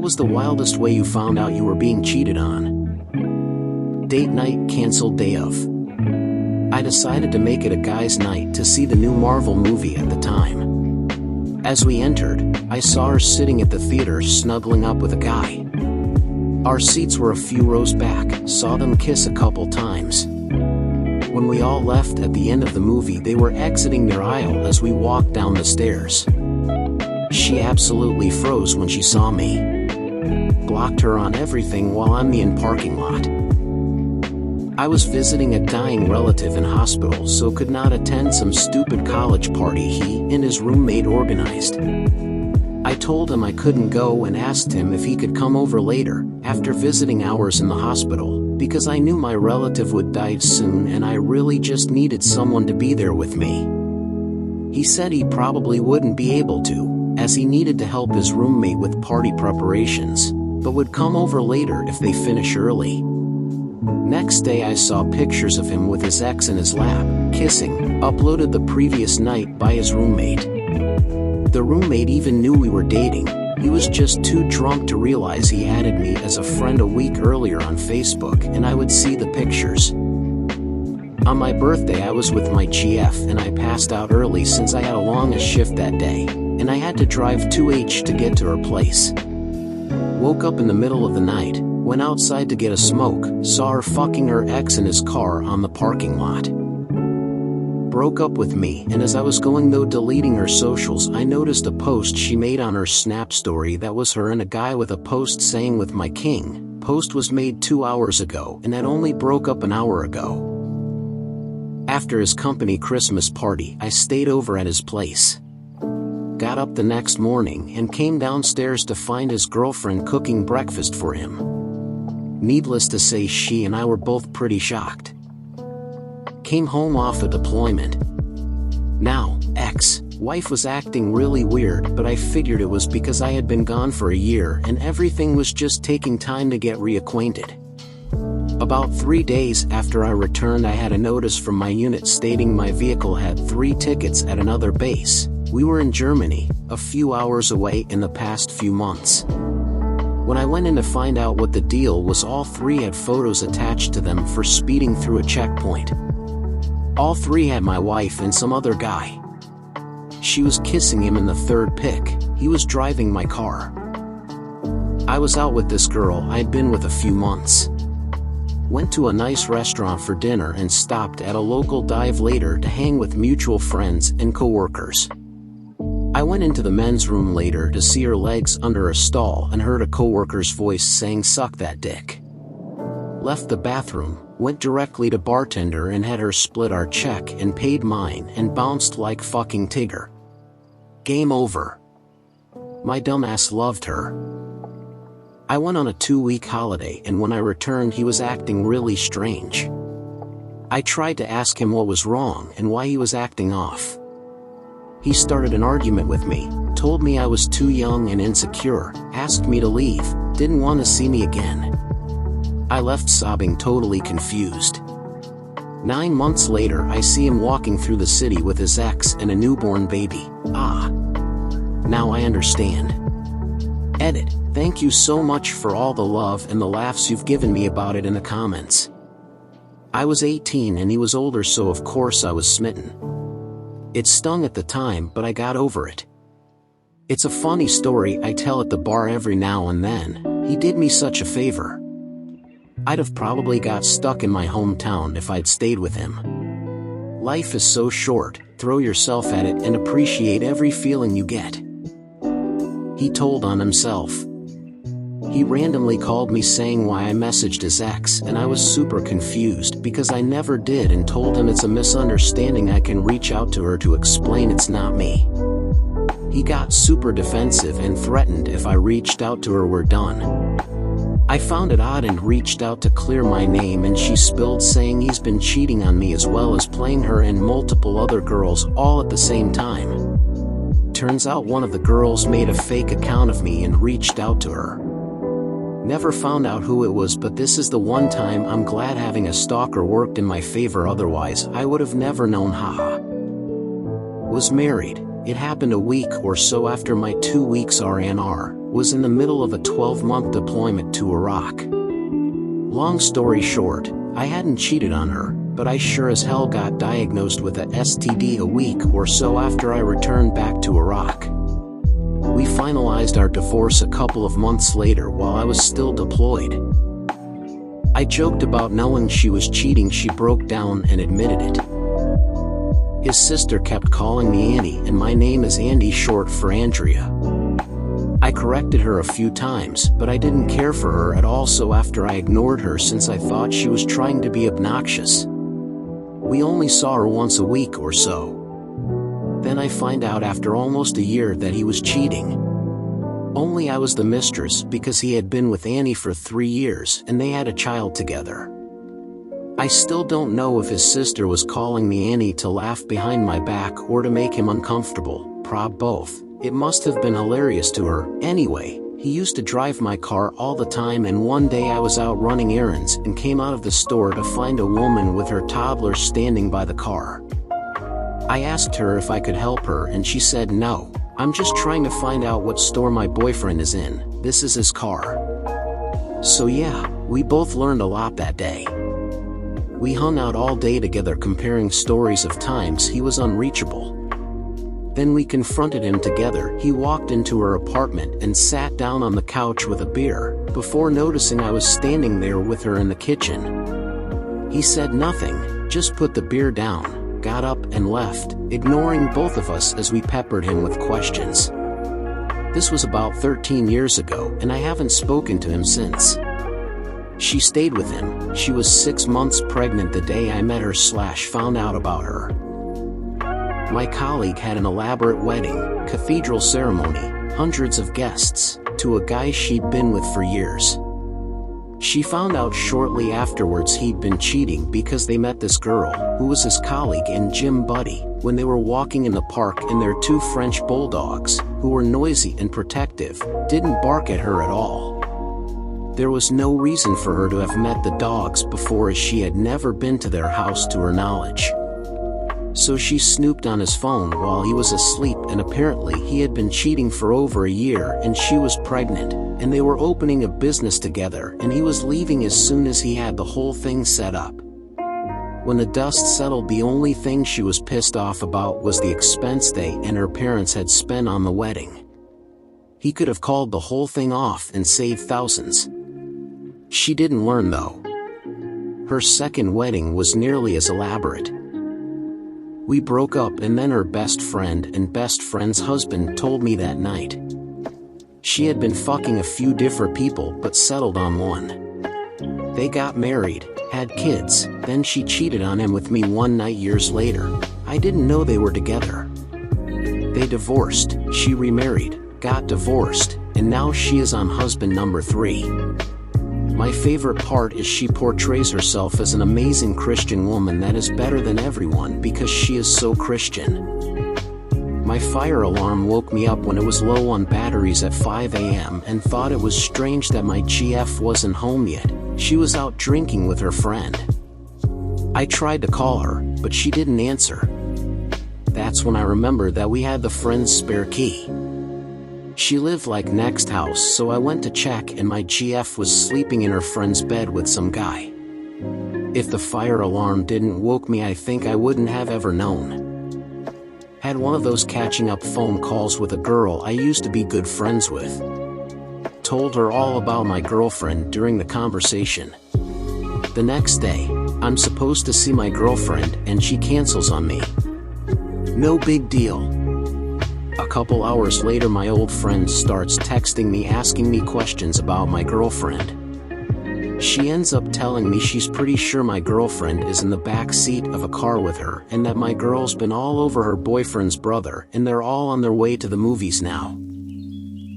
was the wildest way you found out you were being cheated on? Date night canceled day of. I decided to make it a guy's night to see the new Marvel movie at the time. As we entered, I saw her sitting at the theater snuggling up with a guy. Our seats were a few rows back, saw them kiss a couple times. When we all left at the end of the movie, they were exiting their aisle as we walked down the stairs. She absolutely froze when she saw me. Blocked her on everything while I'm in the parking lot. I was visiting a dying relative in hospital, so could not attend some stupid college party he and his roommate organized. I told him I couldn't go and asked him if he could come over later, after visiting hours in the hospital, because I knew my relative would die soon and I really just needed someone to be there with me. He said he probably wouldn't be able to, as he needed to help his roommate with party preparations, but would come over later if they finish early. Next day I saw pictures of him with his ex in his lap, kissing, uploaded the previous night by his roommate. The roommate even knew we were dating. He was just too drunk to realize he added me as a friend a week earlier on Facebook and I would see the pictures. On my birthday I was with my GF and I passed out early since I had a longest shift that day, and I had to drive 2H to get to her place. Woke up in the middle of the night, went outside to get a smoke, saw her fucking her ex in his car on the parking lot. Broke up with me, and as I was going though deleting her socials, I noticed a post she made on her Snap story that was her and a guy with a post saying "with my king." Post was made 2 hours ago and had only broke up an hour ago. After his company Christmas party, I stayed over at his place. Got up the next morning and came downstairs to find his girlfriend cooking breakfast for him. Needless to say, she and I were both pretty shocked. Came home off a deployment. Now, ex-wife was acting really weird, but I figured it was because I had been gone for a year and everything was just taking time to get reacquainted. About 3 days after I returned, I had a notice from my unit stating my vehicle had 3 tickets at another base. We were in Germany, a few hours away in the past few months. When I went in to find out what the deal was, all 3 had photos attached to them for speeding through a checkpoint. All 3 had my wife and some other guy. She was kissing him in the 3rd pic. He was driving my car. I was out with this girl I'd been with a few months. Went to a nice restaurant for dinner and stopped at a local dive later to hang with mutual friends and coworkers. I went into the men's room later to see her legs under a stall and heard a coworker's voice saying "suck that dick." Left the bathroom, went directly to bartender and had her split our check and paid mine and bounced like fucking Tigger. Game over. My dumbass loved her. I went on a 2-week holiday and when I returned he was acting really strange. I tried to ask him what was wrong and why he was acting off. He started an argument with me, told me I was too young and insecure, asked me to leave, didn't want to see me again. I left sobbing, totally confused. 9 months later I see him walking through the city with his ex and a newborn baby. Ah. Now I understand. Edit. Thank you so much for all the love and the laughs you've given me about it in the comments. I was 18 and he was older, so of course I was smitten. It stung at the time, but I got over it. It's a funny story I tell at the bar every now and then. He did me such a favor. I'd have probably got stuck in my hometown if I'd stayed with him. Life is so short, throw yourself at it and appreciate every feeling you get. He told on himself. He randomly called me saying why I messaged his ex, and I was super confused because I never did, and told him it's a misunderstanding. I can reach out to her to explain it's not me. He got super defensive and threatened if I reached out to her we're done. I found it odd and reached out to clear my name, and she spilled saying he's been cheating on me as well as playing her and multiple other girls all at the same time. Turns out one of the girls made a fake account of me and reached out to her. Never found out who it was, but this is the one time I'm glad having a stalker worked in my favor, otherwise I would have never known. Haha. Was married, It happened a week or so after my 2 weeks R&R was in the middle of a 12-month deployment to Iraq. Long story short, I hadn't cheated on her, but I sure as hell got diagnosed with a STD a week or so after I returned back to Iraq. We finalized our divorce a couple of months later while I was still deployed. I joked about knowing she was cheating. She broke down and admitted it. His sister kept calling me Annie, and my name is Andy, short for Andrea. I corrected her a few times, but I didn't care for her at all, so after I ignored her since I thought she was trying to be obnoxious. We only saw her once a week or so. Then I find out after almost a year that he was cheating. Only I was the mistress because he had been with Annie for 3 years and they had a child together. I still don't know if his sister was calling me Annie to laugh behind my back or to make him uncomfortable, prob both. It must have been hilarious to her. Anyway, he used to drive my car all the time, and one day I was out running errands and came out of the store to find a woman with her toddler standing by the car. I asked her if I could help her and she said no. I'm just trying to find out what store my boyfriend is in. This is his car. So yeah, we both learned a lot that day. We hung out all day together comparing stories of times he was unreachable. Then we confronted him together. He walked into her apartment and sat down on the couch with a beer, before noticing I was standing there with her in the kitchen. He said nothing, just put the beer down, got up and left, ignoring both of us as we peppered him with questions. This was about 13 years ago, and I haven't spoken to him since. She stayed with him. She was 6 months pregnant the day I met her/found out about her. My colleague had an elaborate wedding, cathedral ceremony, hundreds of guests, to a guy she'd been with for years. She found out shortly afterwards he'd been cheating because they met this girl, who was his colleague and gym buddy, when they were walking in the park, and their 2 French bulldogs, who were noisy and protective, didn't bark at her at all. There was no reason for her to have met the dogs before, as she had never been to their house to her knowledge. So she snooped on his phone while he was asleep, and apparently he had been cheating for over a year and she was pregnant, and they were opening a business together, and he was leaving as soon as he had the whole thing set up. When the dust settled, the only thing she was pissed off about was the expense they and her parents had spent on the wedding. He could have called the whole thing off and saved thousands. She didn't learn though. Her second wedding was nearly as elaborate. We broke up, and then her best friend and best friend's husband told me that night. She had been fucking a few different people but settled on one. They got married, had kids, then she cheated on him with me one night years later. I didn't know they were together. They divorced, she remarried, got divorced, and now she is on husband number 3. My favorite part is she portrays herself as an amazing Christian woman that is better than everyone because she is so Christian. My fire alarm woke me up when it was low on batteries at 5 a.m. and thought it was strange that my GF wasn't home yet. She was out drinking with her friend. I tried to call her, but she didn't answer. That's when I remembered that we had the friend's spare key. She lived like next house, so I went to check, and my GF was sleeping in her friend's bed with some guy. If the fire alarm didn't woke me, I think I wouldn't have ever known. Had one of those catching up phone calls with a girl I used to be good friends with. Told her all about my girlfriend during the conversation. The next day, I'm supposed to see my girlfriend and she cancels on me. No big deal. A couple hours later, my old friend starts texting me asking me questions about my girlfriend. She ends up telling me she's pretty sure my girlfriend is in the back seat of a car with her, and that my girl's been all over her boyfriend's brother, and they're all on their way to the movies now.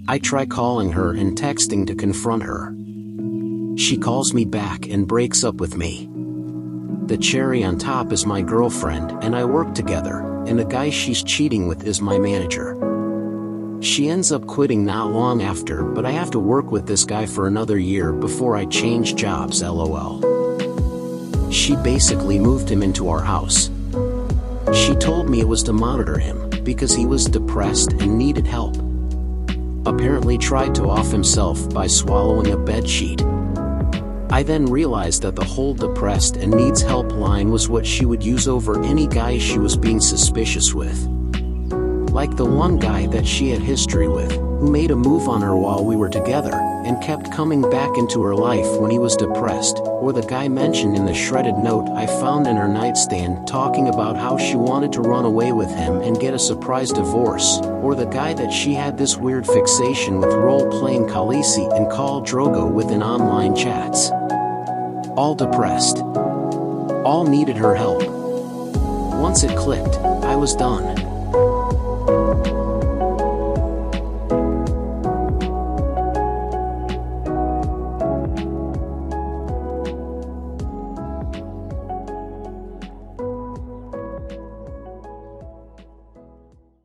I try calling her and texting to confront her. She calls me back and breaks up with me. The cherry on top is my girlfriend and I work together, and the guy she's cheating with is my manager. She ends up quitting not long after, but I have to work with this guy for another year before I change jobs, lol. She basically moved him into our house. She told me it was to monitor him, because he was depressed and needed help. Apparently tried to off himself by swallowing a bedsheet. I then realized that the whole depressed and needs help line was what she would use over any guy she was being suspicious with. Like the one guy that she had history with, who made a move on her while we were together, and kept coming back into her life when he was depressed, or the guy mentioned in the shredded note I found in her nightstand talking about how she wanted to run away with him and get a surprise divorce, or the guy that she had this weird fixation with role-playing Khaleesi and Khal Drogo within online chats. All depressed. All needed her help. Once it clicked, I was done.